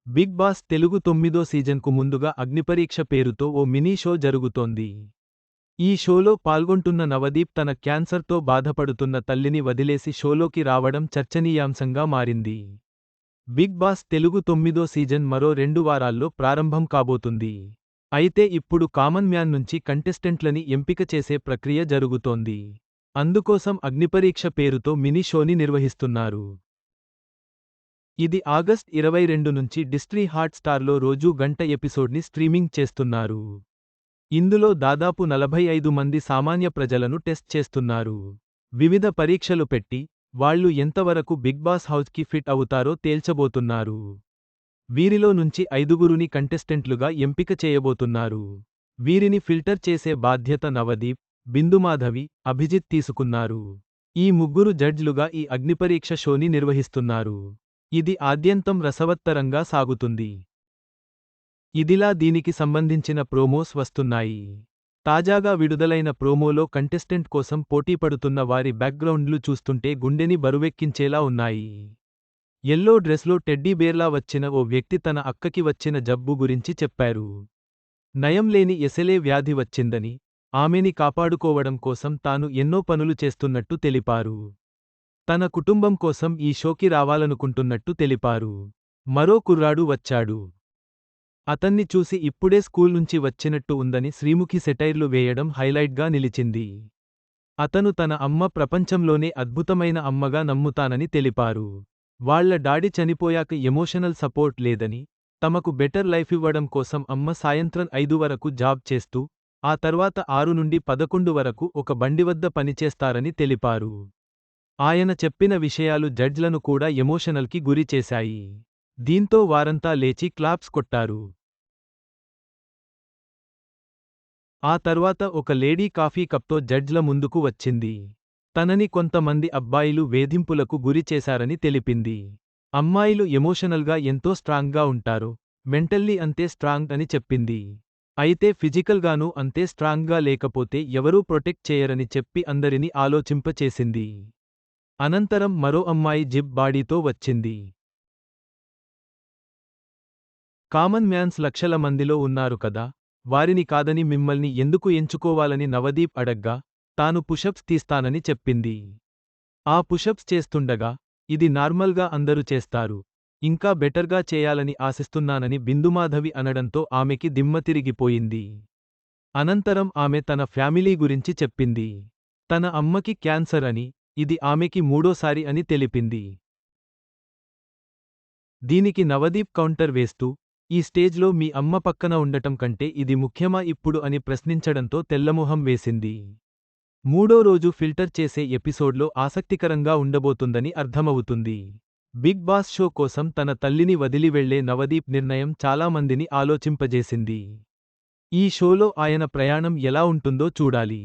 Big boss Telugu 9వ సీజన్కు ముందుగా అగ్నిపరీక్ష పేరుతో ఓ mini show జరుగుతోంది. ఈ షోలో పాల్గొంటున్న నవదీప్ తన క్యాన్సర్తో బాధపడుతున్న తల్లిని వదిలేసి షోలోకి రావడం చర్చనీయాంశంగా మారింది. బిగ్ బాస్ తెలుగు 9వ సీజన్ మరో 2 వారాల్లో ప్రారంభం కాబోతుంది. అయితే ఇప్పుడు కామన్ మ్యాన్ నుంచి కంటెస్టెంట్లని ఎంపిక చేసే ప్రక్రియ జరుగుతోంది. అందుకోసం అగ్నిపరీక్ష పేరుతో మినీ షోని నిర్వహిస్తున్నారు. ఇది ఆగస్ట్ 22 నుంచి డిస్నీ హాట్ స్టార్లో రోజూ గంట ఎపిసోడ్ని స్ట్రీమింగ్ చేస్తున్నారు. ఇందులో దాదాపు 45 మంది సామాన్య ప్రజలను టెస్ట్ చేస్తున్నారు. వివిధ పరీక్షలు పెట్టి, వాళ్లు ఎంతవరకు బిగ్ బాస్ హౌస్కి ఫిట్ అవుతారో తేల్చబోతున్నారు. వీరిలో నుంచి 5గురుని కంటెస్టెంట్లుగా ఎంపిక చేయబోతున్నారు. వీరిని ఫిల్టర్ చేసే బాధ్యత నవదీప్, బిందుమాధవి, అభిజిత్ తీసుకున్నారు. ఈ ముగ్గురు జడ్జ్లుగా ఈ అగ్నిపరీక్ష షోని నిర్వహిస్తున్నారు. ఇది ఆద్యంతం రసవత్తరంగా సాగుతుంది. ఇదిలా దీనికి సంబంధించిన ప్రోమోస్ వస్తున్నాయి. తాజాగా విడుదలైన ప్రోమోలో కంటెస్టెంట్ కోసం పోటీపడుతున్న వారి బ్యాక్గ్రౌండ్లు చూస్తుంటే గుండెని బరువెక్కించేలా ఉన్నాయి. ఎల్లో డ్రెస్లో టెడ్డీబేర్లా వచ్చిన ఓ వ్యక్తి తన అక్కకి వచ్చిన జబ్బు గురించి చెప్పారు. నయంలేని ఎసెలే వ్యాధి వచ్చిందని, ఆమెని కాపాడుకోవడం కోసం తాను ఎన్నో పనులు చేస్తున్నట్టు తెలిపారు. తన కుటుంబం కోసం ఈ షోకి రావాలనుకుంటున్నట్టు తెలిపారు. మరో కుర్రాడు వచ్చాడు. అతన్ని చూసి ఇప్పుడే స్కూల్ నుంచి వచ్చినట్టు ఉందని శ్రీముఖి సెటైర్లు వేయడం హైలైట్గా నిలిచింది. అతను తన అమ్మ ప్రపంచంలోనే అద్భుతమైన అమ్మగా నమ్ముతానని తెలిపారు. వాళ్ల డాడీ చనిపోయాక ఎమోషనల్ సపోర్ట్ లేదని, తమకు బెటర్ లైఫ్ ఇవ్వడం కోసం అమ్మ సాయంత్రం 5 వరకు జాబ్ చేస్తూ, ఆ తర్వాత 6 నుండి 11 వరకు ఒక బండివద్ద పనిచేస్తారని తెలిపారు. ఆయన చెప్పిన విషయాలు జడ్జ్లను కూడా ఎమోషనల్కి గురి చేశాయి. దీంతో వారంతా లేచి క్లాప్స్ కొట్టారు. ఆ తర్వాత ఒక లేడీ కాఫీ కప్తో జడ్జ్ల ముందుకు వచ్చింది. తనని కొంతమంది అబ్బాయిలు వేధింపులకు గురి చేశారని తెలిపింది. అమ్మాయిలు ఎమోషనల్గా ఎంతో స్ట్రాంగ్గా ఉంటారో, మెంటల్లీ అంతే స్ట్రాంగ్ అని చెప్పింది. అయితే ఫిజికల్గానూ అంతే స్ట్రాంగ్గా లేకపోతే ఎవరూ ప్రొటెక్ట్ చేయరని చెప్పి అందరినీ ఆలోచింపచేసింది. అనంతరం మరో అమ్మాయి జిమ్ బాడీతో వచ్చింది. కామన్ మ్యాన్స్ లక్షల మందిలో ఉన్నారు కదా, వారిని కాదని మిమ్మల్ని ఎందుకు ఎంచుకోవాలని నవదీప్ అడగ్గా, తాను పుషప్స్ తీస్తానని చెప్పింది. ఆ పుషప్స్ చేస్తుండగా, ఇది నార్మల్గా అందరూ చేస్తారు, ఇంకా బెటర్గా చేయాలని ఆశిస్తున్నానని బిందుమాధవి అనడంతో ఆమెకి దిమ్మ తిరిగిపోయింది. అనంతరం ఆమె తన ఫ్యామిలీ గురించి చెప్పింది. తన అమ్మకి క్యాన్సర్ అని, ఇది ఆమెకి 3వ సారి అని తెలిపింది. దీనికి నవదీప్ కౌంటర్ వేస్తూ, ఈ స్టేజ్లో మీ అమ్మ పక్కన ఉండటం కంటే ఇది ముఖ్యమా ఇప్పుడు అని ప్రశ్నించడంతో తెల్లమొహం వేసింది. 3వ రోజు ఫిల్టర్ చేసే ఎపిసోడ్లో ఆసక్తికరంగా ఉండబోతుందని అర్థమవుతుంది. బిగ్ బాస్ షో కోసం తన తల్లిని వదిలి వెళ్లే నవదీప్ నిర్ణయం చాలామందిని ఆలోచింపజేసింది. ఈ షోలో ఆయన ప్రయాణం ఎలా ఉంటుందో చూడాలి.